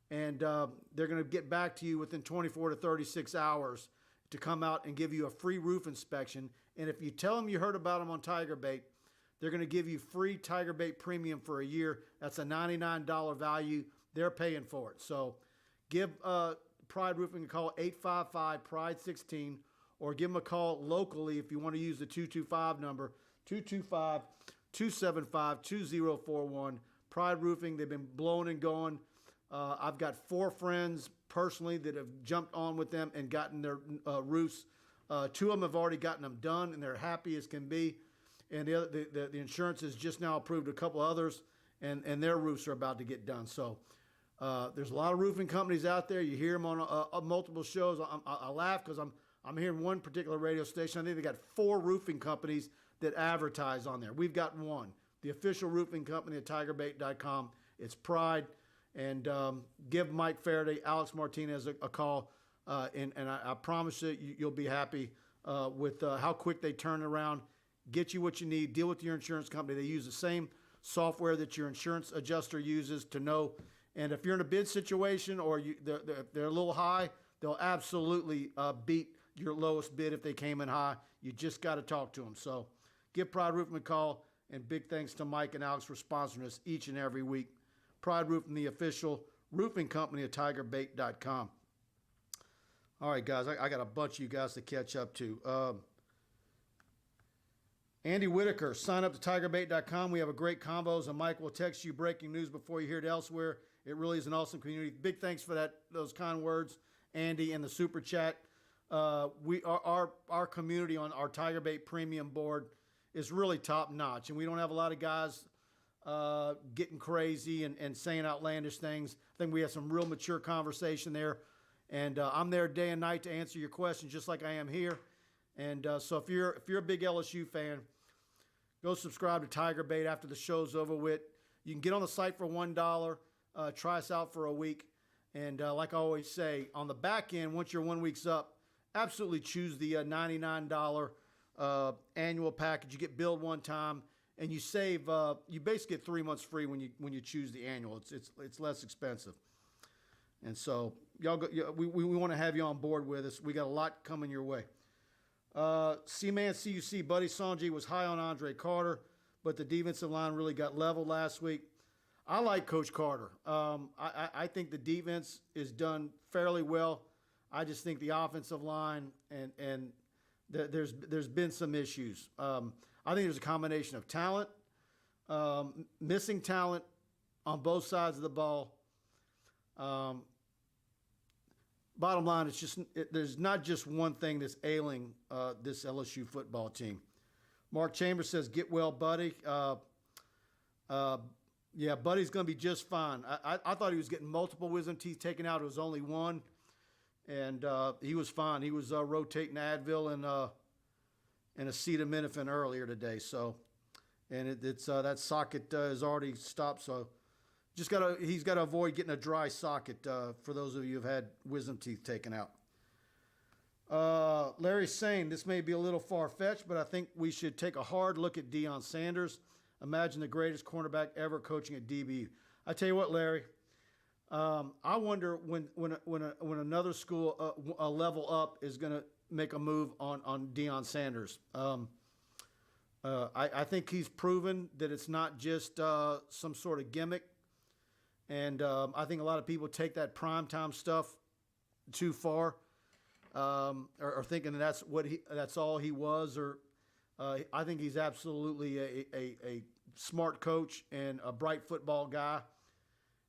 and they're going to get back to you within 24 to 36 hours to come out and give you a free roof inspection. And if you tell them you heard about them on TigerBait, they're going to give you free TigerBait Premium for a year. That's a $99 value. They're paying for it. So give Pride Roofing a call, 855-PRIDE-16, or give them a call locally if you want to use the 225 number, 225-275-2041. Pride Roofing, they've been blowing and going. I've got 4 friends personally that have jumped on with them and gotten their roofs. 2 of them have already gotten them done, and they're happy as can be. And the insurance has just now approved a couple others, and their roofs are about to get done. So there's a lot of roofing companies out there. You hear them on multiple shows. I laugh because I'm hearing one particular radio station. I think they got 4 roofing companies that advertise on there. We've got one, the official roofing company at TigerBait.com. It's Pride. And give Mike Faraday, Alex Martinez a call, and I promise you'll be happy with how quick they turn around, get you what you need, deal with your insurance company. They use the same software that your insurance adjuster uses to know. And if you're in a bid situation or they're a little high, they'll absolutely beat your lowest bid if they came in high. You just got to talk to them. So give Pride Roofing a call, and big thanks to Mike and Alex for sponsoring us each and every week. Pride Roofing, the official roofing company at TigerBait.com. All right, guys, I got a bunch of you guys to catch up to. Andy Whitaker, sign up to TigerBait.com. We have a great combos, and Mike will text you breaking news before you hear it elsewhere. It really is an awesome community. Big thanks for those kind words, Andy, and the super chat. Our community on our TigerBait Premium board is really top notch, and we don't have a lot of guys getting crazy and saying outlandish things. I think we have some real mature conversation there, and I'm there day and night to answer your questions, just like I am here. And so if you're a big LSU fan, go subscribe to TigerBait after the show's over with. You can get on the site for $1. Try us out for a week. And like I always say, on the back end, once you're 1 week's up, absolutely choose the $99 annual package. You get billed one time, and you save. You basically get 3 months free when you choose the annual. It's less expensive. And so y'all go, we want to have you on board with us. We got a lot coming your way. C-Man CUC, Buddy Sanjay was high on Andre Carter, but the defensive line really got leveled last week. I like Coach Carter. I think the defense is done fairly well. I just think the offensive line and there's been some issues. I think there's a combination of talent, missing talent on both sides of the ball. Bottom line, there's not just one thing that's ailing this LSU football team. Mark Chambers says, "Get well, Buddy." Yeah, Buddy's going to be just fine. I thought he was getting multiple wisdom teeth taken out. It was only one, and he was fine. He was rotating Advil and acetaminophen earlier today. So, and it's that socket is already stopped. So, he's got to avoid getting a dry socket for those of you who've had wisdom teeth taken out. Larry's saying this may be a little far-fetched, but I think we should take a hard look at Deion Sanders. Imagine the greatest cornerback ever coaching at DBU. I tell you what, Larry, I wonder when another school a level up is going to make a move on Deion Sanders. I think he's proven that it's not just some sort of gimmick, and I think a lot of people take that primetime stuff too far, or thinking that's all he was. Or I think he's absolutely a smart coach and a bright football guy,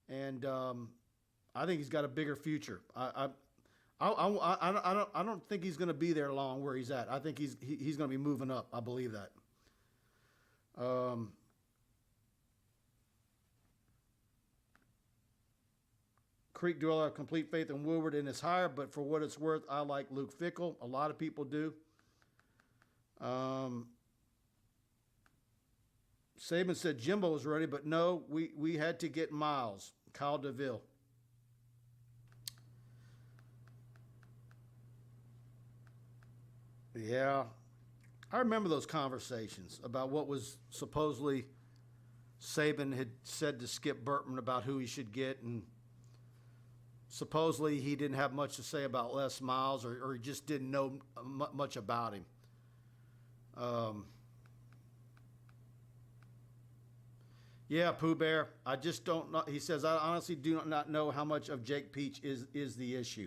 and I think he's got a bigger future. I don't think he's going to be there long where he's at. I think he's going to be moving up. I believe that. Creek Dweller, complete faith in Woodward in his hire, but for what it's worth, I like Luke Fickell. A lot of people do. Saban said Jimbo was ready, but no, we had to get Miles. Kyle DeVille. Yeah, I remember those conversations about what was supposedly Saban had said to Skip Burtman about who he should get, and supposedly he didn't have much to say about Les Miles, or he just didn't know much about him. Yeah, Pooh Bear, I just don't know. He says, I honestly do not know how much of Jake Peach is the issue.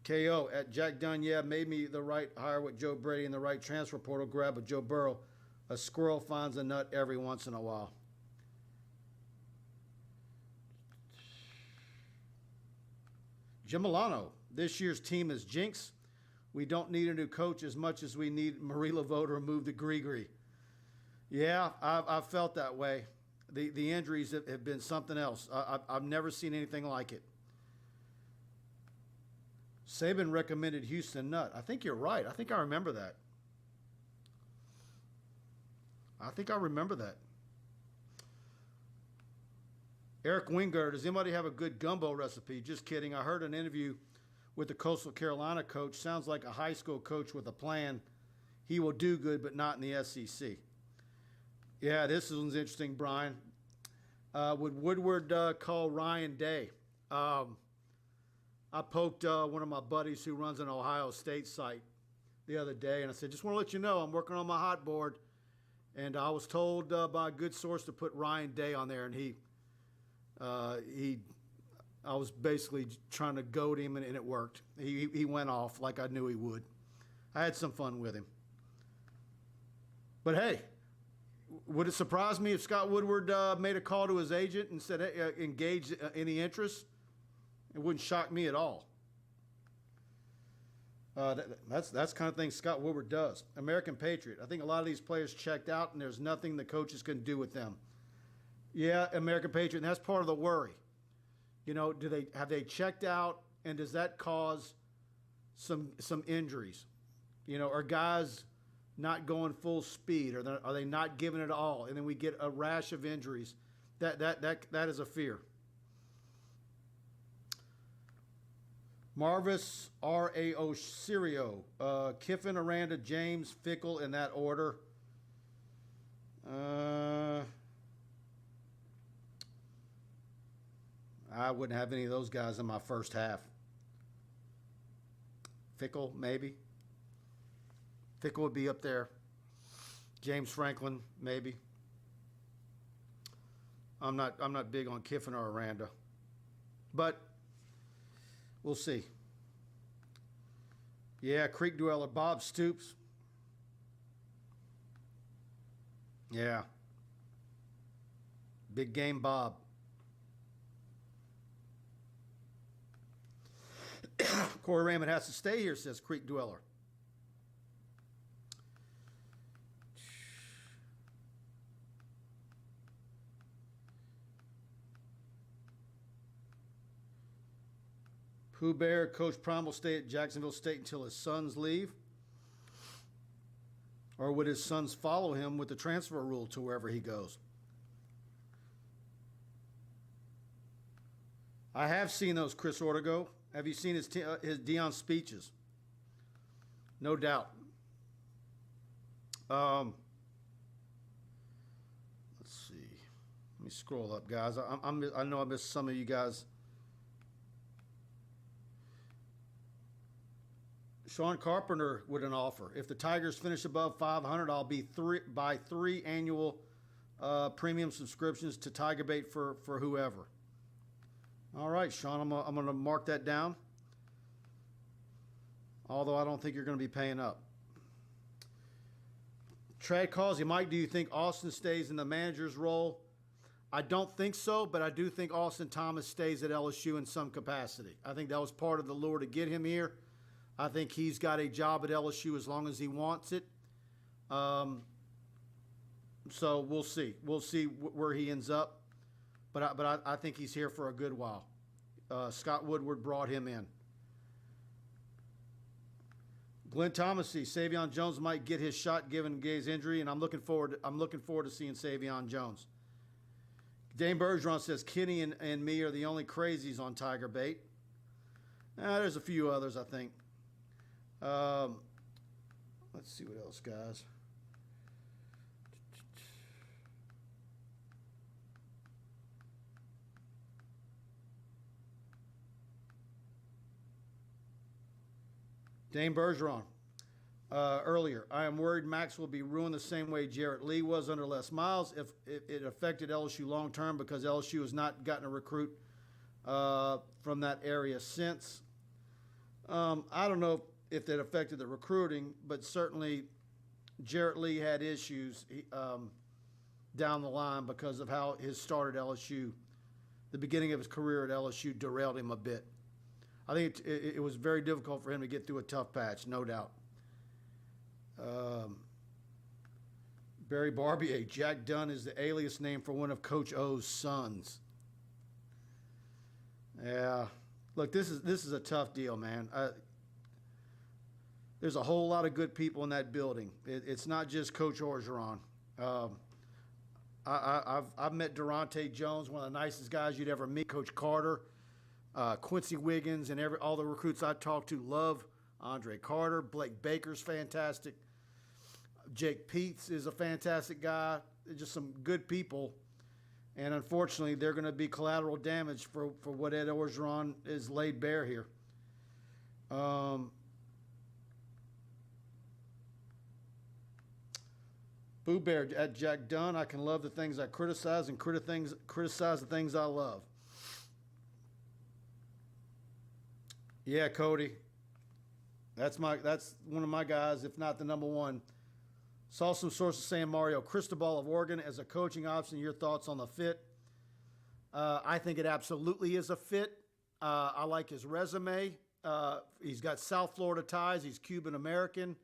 KO at Jack Dunn, yeah, made me the right hire with Joe Brady and the right transfer portal grab with Joe Burrow. A squirrel finds a nut every once in a while. Jim Milano, this year's team is jinx. We don't need a new coach as much as we need Marie Laveau to remove the Grigri. Yeah, I've felt that way. The injuries have been something else. I've never seen anything like it. Saban recommended Houston Nutt. I think you're right. I think I remember that. Eric Wingard, does anybody have a good gumbo recipe? Just kidding. I heard an interview with the Coastal Carolina coach. Sounds like a high school coach with a plan. He will do good, but not in the SEC. Yeah, this one's interesting, Brian. Would Woodward call Ryan Day? I poked one of my buddies who runs an Ohio State site the other day, and I said, just want to let you know I'm working on my hot board. And I was told by a good source to put Ryan Day on there, and I was basically trying to goad him, and it worked. He went off like I knew he would. I had some fun with him. But hey, would it surprise me if Scott Woodward made a call to his agent and said, hey, engage any interest? It wouldn't shock me at all. That's the kind of thing Scott Woodward does. American Patriot. I think a lot of these players checked out, and there's nothing the coaches can do with them. Yeah, American Patriot, and that's part of the worry. You know, have they checked out, and does that cause some injuries? You know, are guys not going full speed, or are they not giving it all, and then we get a rash of injuries? That is a fear. Marvis R.A.O. Sirio, Kiffin, Aranda, James, Fickle in that order. I wouldn't have any of those guys in my first half. Fickle, maybe. Fickle would be up there. James Franklin, maybe. I'm not big on Kiffin or Aranda, but we'll see. Yeah, Creek Dweller, Bob Stoops. Yeah. Big game Bob. Corey Raymond has to stay here, says Creek Dweller. Pooh Bear, Coach Prime will stay at Jacksonville State until his sons leave? Or would his sons follow him with the transfer rule to wherever he goes? I have seen those, Chris Ortego. Have you seen his Deion speeches? No doubt. Let's see. Let me scroll up, guys. I know I missed some of you guys. Sean Carpenter with an offer. If the Tigers finish above 500, I'll buy three annual premium subscriptions to TigerBait for whoever. All right, Sean, I'm going to mark that down. Although I don't think you're going to be paying up. Trad Causey, Mike, do you think Austin stays in the manager's role? I don't think so, but I do think Austin Thomas stays at LSU in some capacity. I think that was part of the lure to get him here. I think he's got a job at LSU as long as he wants it. So we'll see. We'll see where he ends up. But I think he's here for a good while. Scott Woodward brought him in. Glenn Thomas, Savion Jones might get his shot given Gay's injury, and I'm looking forward to seeing Savion Jones. Dane Bergeron says Kenny and me are the only crazies on TigerBait. There's a few others, I think. Let's see what else, guys. Dane Bergeron, earlier, I am worried Max will be ruined the same way Jarrett Lee was under Les Miles if it affected LSU long term, because LSU has not gotten a recruit from that area since. I don't know if that affected the recruiting, but certainly Jarrett Lee had issues down the line because of how his start at LSU, the beginning of his career at LSU, derailed him a bit. I think it was very difficult for him to get through a tough patch, no doubt. Barry Barbier, Jack Dunn is the alias name for one of Coach O's sons. Yeah, look, this is a tough deal, man. There's a whole lot of good people in that building. It's not just Coach Orgeron. I've met Durante Jones, one of the nicest guys you'd ever meet. Coach Carter. Quincy Wiggins and all the recruits I talked to love Andre Carter. Blake Baker's fantastic. Jake Peets is a fantastic guy. Just some good people. And unfortunately, they're going to be collateral damage for what Ed Orgeron is laid bare here. Boo Bear at Jack Dunn, I can love the things I criticize and criticize the things I love. Yeah, Cody. That's one of my guys, if not the number one. Saw some sources saying Mario Cristobal of Oregon as a coaching option. Your thoughts on the fit? I think it absolutely is a fit. I like his resume. He's got South Florida ties. He's Cuban American.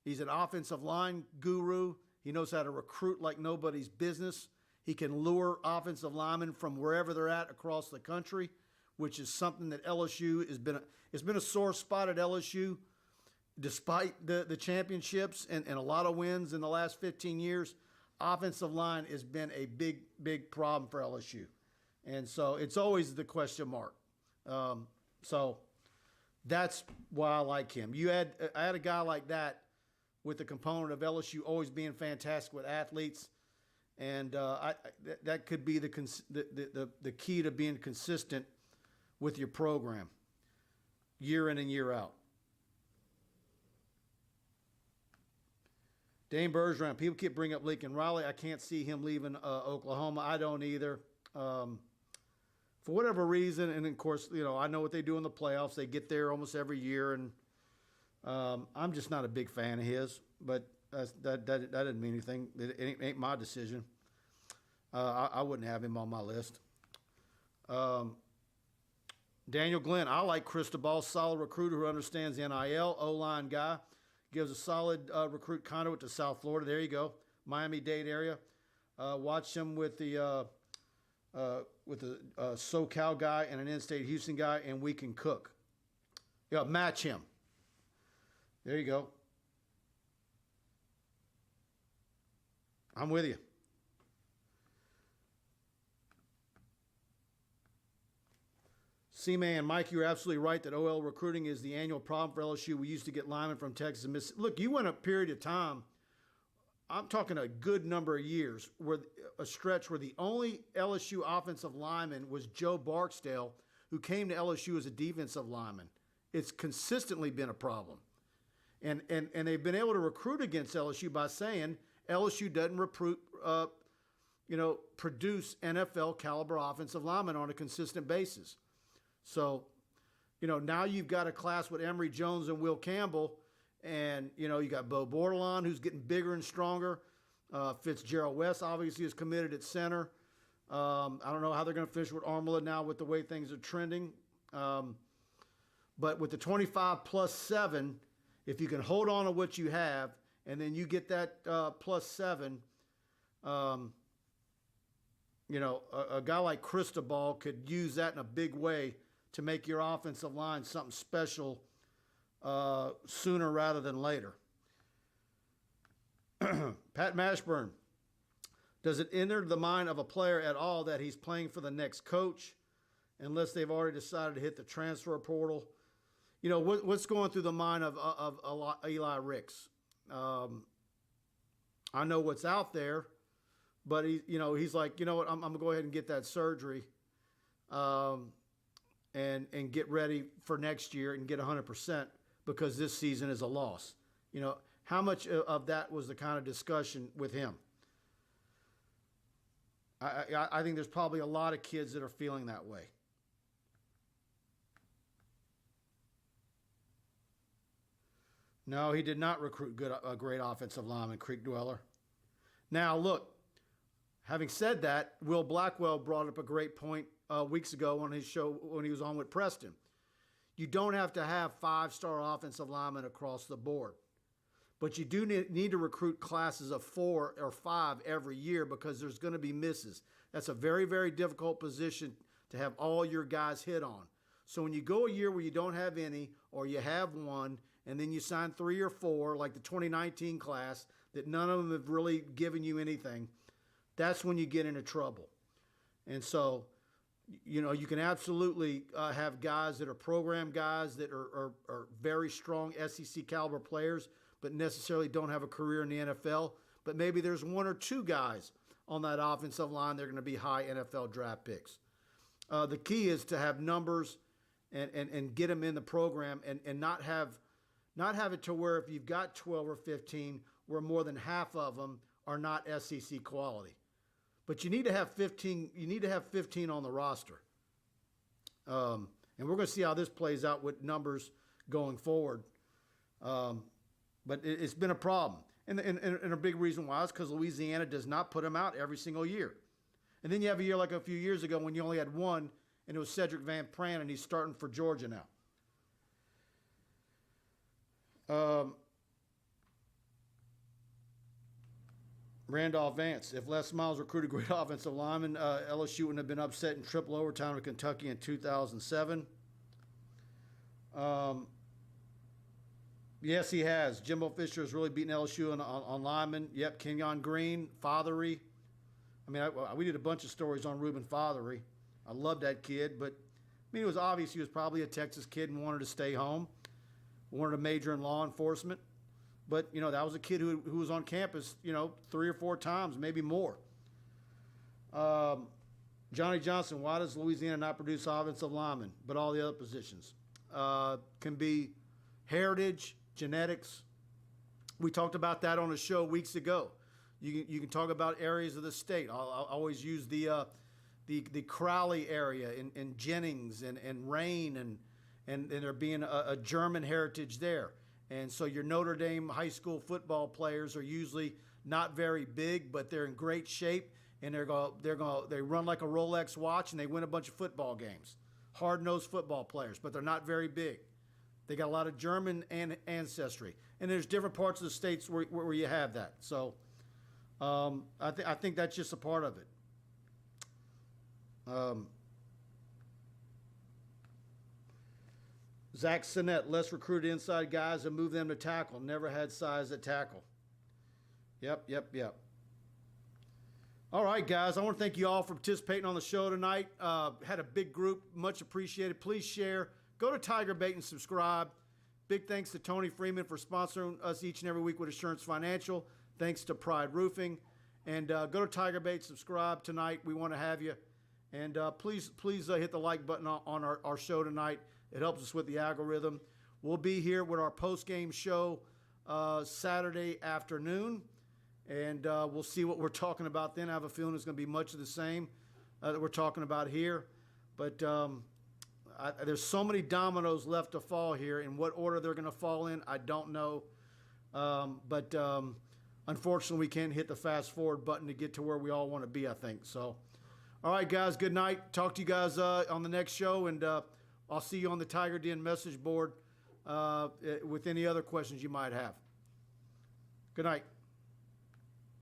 He's an offensive line guru. He knows how to recruit like nobody's business. He can lure offensive linemen from wherever they're at across the country, which is something that LSU has been. It's been a sore spot at LSU, despite the championships and a lot of wins in the last 15 years. Offensive line has been a big problem for LSU, and so it's always the question mark. So that's why I like him. I had a guy like that with the component of LSU always being fantastic with athletes, and that could be the key to being consistent with your program year in and year out. Dane Bergeron, people keep bringing up Lincoln Riley. I can't see him leaving Oklahoma. I don't either. For whatever reason, and of course, I know what they do in the playoffs. They get there almost every year, and I'm just not a big fan of his. But that didn't mean anything. It ain't my decision. I wouldn't have him on my list. Daniel Glenn, I like Cristobal, solid recruiter who understands the NIL, O-line guy. Gives a solid recruit conduit to South Florida. There you go, Miami-Dade area. Watch him with the SoCal guy and an in-state Houston guy, and we can cook. Yeah, match him. There you go. I'm with you. C-Man, Mike, you're absolutely right that OL recruiting is the annual problem for LSU. We used to get linemen from Texas and Mississippi. Look, you went a period of time, I'm talking a good number of years, where a stretch where the only LSU offensive lineman was Joe Barksdale, who came to LSU as a defensive lineman. It's consistently been a problem. And they've been able to recruit against LSU by saying LSU doesn't produce NFL caliber offensive linemen on a consistent basis. So, now you've got a class with Emory Jones and Will Campbell, and, you got Bo Bordelon, who's getting bigger and stronger. Fitzgerald West obviously is committed at center. I don't know how they're going to finish with Armula now with the way things are trending. But with the 25 plus 7, if you can hold on to what you have, and then you get that plus 7, a guy like Cristobal could use that in a big way to make your offensive line something special sooner rather than later. Pat Mashburn, does it enter the mind of a player at all that he's playing for the next coach unless they've already decided to hit the transfer portal? What's going through the mind of Eli Ricks? I know what's out there, but he's like, I'm going to go ahead and get that surgery and get ready for next year and get 100% because this season is a loss. How much of that was the kind of discussion with him? I think there's probably a lot of kids that are feeling that way. No, he did not recruit a great offensive lineman, Creek Dweller. Now, look, having said that, Will Blackwell brought up a great point weeks ago on his show when he was on with Preston. You don't have to have 5-star offensive linemen across the board. But you do need to recruit classes of 4 or 5 every year because there's going to be misses. That's a very, very difficult position to have all your guys hit on. So when you go a year where you don't have any or you have one and then you sign 3 or 4, like the 2019 class, that none of them have really given you anything, that's when you get into trouble. And so, you can absolutely have guys that are program guys that are very strong SEC caliber players, but necessarily don't have a career in the NFL. But maybe there's 1 or 2 guys on that offensive line that are going to be high NFL draft picks. The key is to have numbers and get them in the program and not have it to where if you've got 12 or 15, where more than half of them are not SEC quality. But you need to have 15. You need to have 15 on the roster. And we're going to see how this plays out with numbers going forward. But it's been a problem. And a big reason why is because Louisiana does not put them out every single year. And then you have a year like a few years ago when you only had 1 and it was Cedric Van Pran, and he's starting for Georgia now. Randolph Vance, if Les Miles recruited great offensive lineman, LSU wouldn't have been upset in triple overtime with Kentucky in 2007. Yes, he has. Jimbo Fisher has really beaten LSU on linemen. Yep, Kenyon Green, Fothery. I mean, we did a bunch of stories on Reuben Fothery. I love that kid, but I mean, it was obvious he was probably a Texas kid and wanted to stay home, wanted to major in law enforcement. But, you know, that was a kid who was on campus, you know, 3 or 4 times, maybe more. Johnny Johnson, why does Louisiana not produce offensive linemen, but all the other positions? Can be heritage, genetics. We talked about that on a show weeks ago. You can talk about areas of the state. I'll always use the Crowley area in Jennings and Rain and there being a German heritage there. And so your Notre Dame high school football players are usually not very big, but they're in great shape, and they run like a Rolex watch, and they win a bunch of football games. Hard-nosed football players, but they're not very big. They got a lot of German ancestry, and there's different parts of the states where you have that. So I think that's just a part of it. Zach Sinnett, less recruited inside guys and move them to tackle. Never had size at tackle. Yep. All right, guys. I want to thank you all for participating on the show tonight. Had a big group. Much appreciated. Please share. Go to TigerBait and subscribe. Big thanks to Tony Freeman for sponsoring us each and every week with Assurance Financial. Thanks to Pride Roofing. And go to TigerBait, subscribe tonight. We want to have you. And please hit the like button on our show tonight. It helps us with the algorithm. We'll be here with our post-game show Saturday afternoon, and we'll see what we're talking about then. I have a feeling it's going to be much of the same that we're talking about here. But there's so many dominoes left to fall here. In what order they're going to fall in, I don't know. But unfortunately, we can't hit the fast-forward button to get to where we all want to be, I think. So, all right, guys, good night. Talk to you guys on the next show, and I'll see you on the Tiger Den message board with any other questions you might have. Good night.